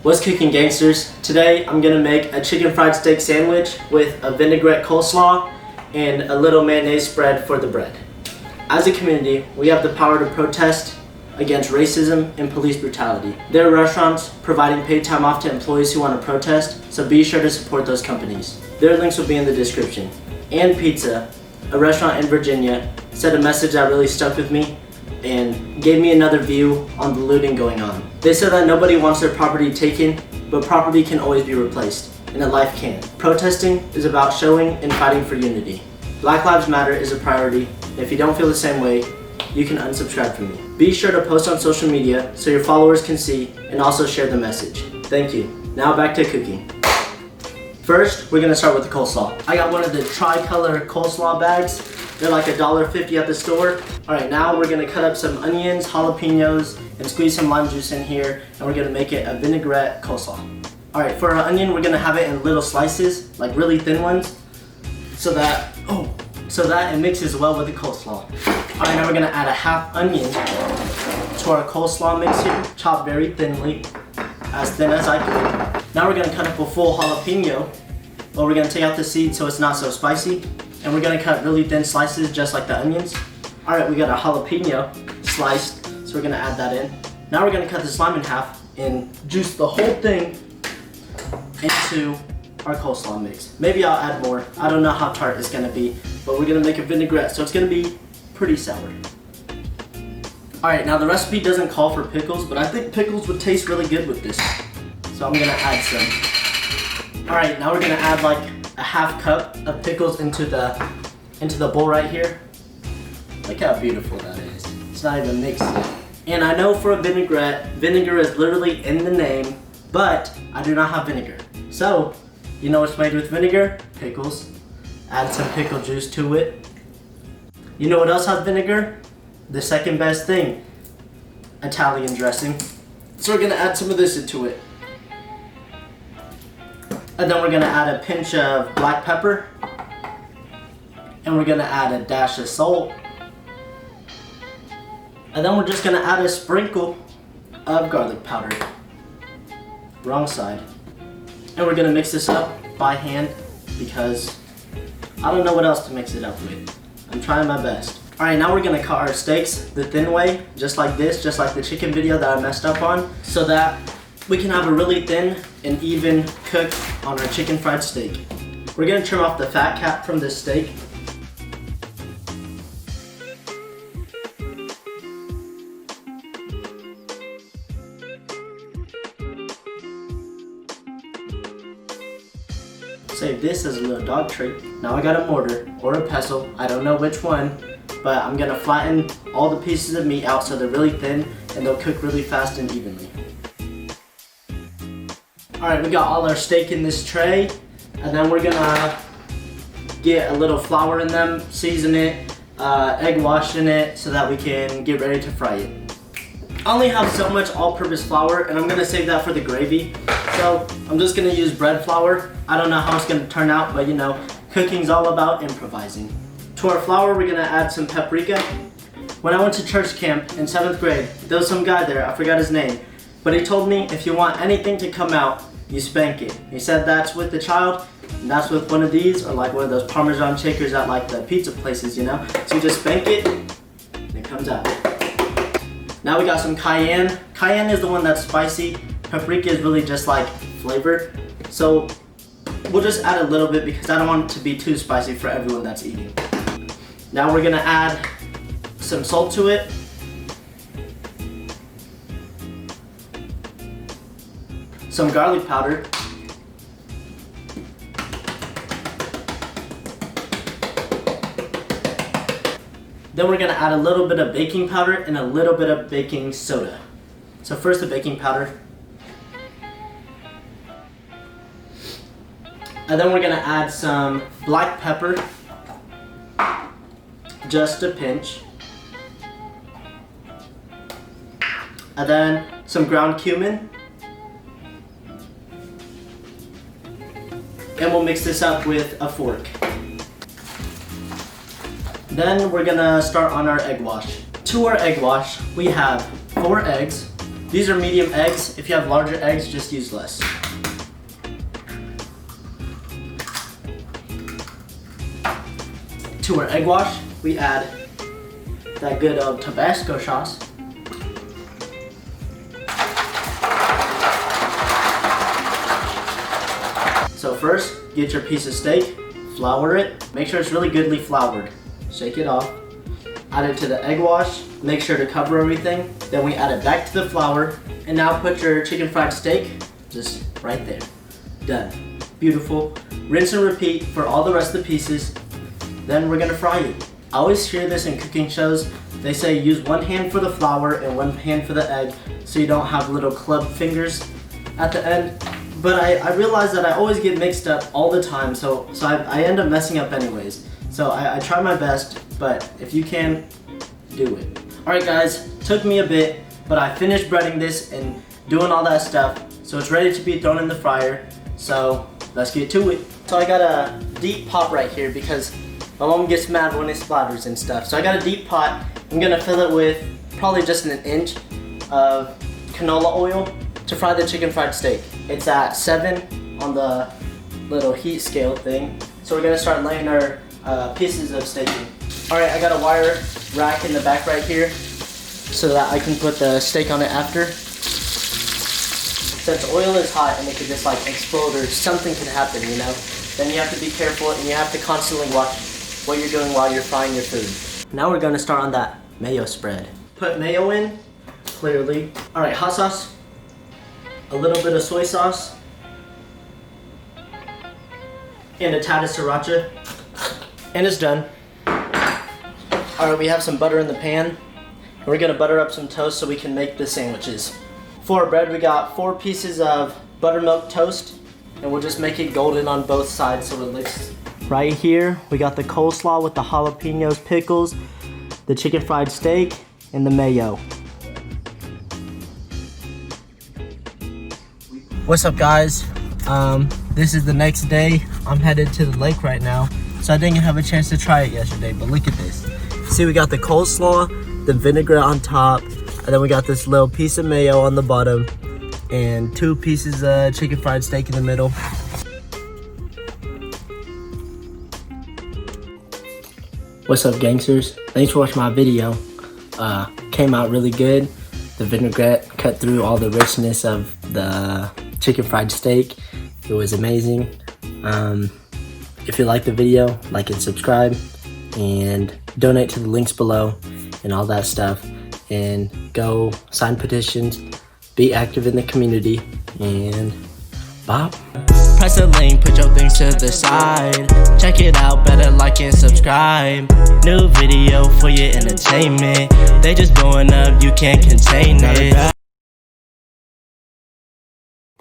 What's cooking, gangsters? Today I'm gonna make a chicken fried steak sandwich with a vinaigrette coleslaw and a little mayonnaise spread for the bread. As a community, we have the power to protest against racism and police brutality. There are restaurants providing paid time off to employees who want to protest, so be sure to support those companies. Their links will be in the description. And Pizza, a restaurant in Virginia, said a message that really stuck with me and gave me another view on the looting going on. They said that nobody wants their property taken, but property can always be replaced, and a life can. Protesting is about showing and fighting for unity. Black Lives Matter is a priority, and if you don't feel the same way, you can unsubscribe from me. Be sure to post on social media so your followers can see and also share the message. Thank you. Now back to cooking. First, we're gonna start with the coleslaw. I got one of the tricolor coleslaw bags. They're like $1.50 at the store. All right, now we're gonna cut up some onions, jalapenos, and squeeze some lime juice in here, and we're gonna make it a vinaigrette coleslaw. All right, for our onion, we're gonna have it in little slices, like really thin ones, so that it mixes well with the coleslaw. All right, now we're gonna add a half onion to our coleslaw mix here, chopped very thinly, as thin as I could. Now we're gonna cut up a full jalapeno, but we're gonna take out the seed so it's not so spicy. And we're gonna cut really thin slices just like the onions. All right, we got a jalapeno sliced, so we're gonna add that in. Now we're gonna cut this lime in half and juice the whole thing into our coleslaw mix. Maybe I'll add more. I don't know how tart it's gonna be, but we're gonna make a vinaigrette, so it's gonna be pretty sour. All right, now the recipe doesn't call for pickles, but I think pickles would taste really good with this. So I'm gonna add some. All right, now we're gonna add like a half cup of pickles into the bowl right here. Look how beautiful that is. It's not even mixed yet. And I know for a vinaigrette, vinegar is literally in the name, but I do not have vinegar. So, you know what's made with vinegar? Pickles. Add some pickle juice to it. You know what else has vinegar? The second best thing, Italian dressing. So we're gonna add some of this into it. And then we're gonna add a pinch of black pepper. And we're gonna add a dash of salt. And then we're just gonna add a sprinkle of garlic powder. Wrong side. And we're gonna mix this up by hand because I don't know what else to mix it up with. I'm trying my best. All right, now we're gonna cut our steaks the thin way, just like this, just like the chicken video that I messed up on, so that we can have a really thin and even cook on our chicken fried steak. We're gonna trim off the fat cap from this steak. Save this as a little dog treat. Now I got a mortar or a pestle, I don't know which one, but I'm gonna flatten all the pieces of meat out so they're really thin and they'll cook really fast and evenly. All right, we got all our steak in this tray, and then we're gonna get a little flour in them, season it, egg wash in it, so that we can get ready to fry it. I only have so much all-purpose flour, and I'm gonna save that for the gravy. So I'm just gonna use bread flour. I don't know how it's gonna turn out, but you know, cooking's all about improvising. To our flour, we're gonna add some paprika. When I went to church camp in 7th grade, there was some guy there, I forgot his name, but he told me if you want anything to come out, you spank it. He said that's with the child, and that's with one of these, or like one of those Parmesan shakers at like the pizza places, you know? So you just spank it, and it comes out. Now we got some cayenne. Cayenne is the one that's spicy. Paprika is really just like flavor. So we'll just add a little bit because I don't want it to be too spicy for everyone that's eating. Now we're gonna add some salt to it. Some garlic powder. Then we're gonna add a little bit of baking powder and a little bit of baking soda. So first the baking powder. And then we're gonna add some black pepper, just a pinch. And then some ground cumin. And we'll mix this up with a fork. Then we're gonna start on our egg wash. To our egg wash, we have 4 eggs, These are medium eggs. If you have larger eggs, just use less. To our egg wash, we add that good Tabasco sauce. So first, get your piece of steak, flour it. Make sure it's really goodly floured. Shake it off. Add it to the egg wash. Make sure to cover everything. Then we add it back to the flour. And now put your chicken fried steak just right there. Done. Beautiful. Rinse and repeat for all the rest of the pieces. Then we're gonna fry it. I always hear this in cooking shows. They say use one hand for the flour and one hand for the egg so you don't have little club fingers at the end. But I realize that I always get mixed up all the time, so I end up messing up anyways. So I try my best, but if you can, do it. Alright guys, took me a bit, but I finished breading this and doing all that stuff, so it's ready to be thrown in the fryer. So let's get to it. So I got a deep pot right here because my mom gets mad when it splatters and stuff. So I got a deep pot. I'm gonna fill it with probably just an inch of canola oil to fry the chicken fried steak. It's at 7 on the little heat scale thing. So we're gonna start laying our pieces of steak in. Alright, I got a wire rack in the back right here so that I can put the steak on it after. Since oil is hot and it could just like explode or something can happen, you know, then you have to be careful and you have to constantly watch what you're doing while you're frying your food. Now we're gonna start on that mayo spread. Put mayo in, clearly. Alright, hot sauce, a little bit of soy sauce, and a tad of sriracha, and it's done. Alright, we have some butter in the pan, and we're gonna butter up some toast so we can make the sandwiches. For our bread, we got 4 pieces of buttermilk toast, and we'll just make it golden on both sides so it looks. Right here, we got the coleslaw with the jalapenos, pickles, the chicken fried steak, and the mayo. What's up guys? This is the next day. I'm headed to the lake right now. So I didn't have a chance to try it yesterday, but look at this. See, we got the coleslaw, the vinaigrette on top, and then we got this little piece of mayo on the bottom, and 2 pieces of chicken fried steak in the middle. What's up gangsters? Thanks for watching my video. Came out really good. The vinaigrette cut through all the richness of the chicken fried steak. It was amazing. If you like the video, like and subscribe, and donate to the links below and all that stuff, and go sign petitions, be active in the community, and bye. Press the link, put your things to the side. Check it out, better like and subscribe. New video for your entertainment. They just blowing up, you can't contain it.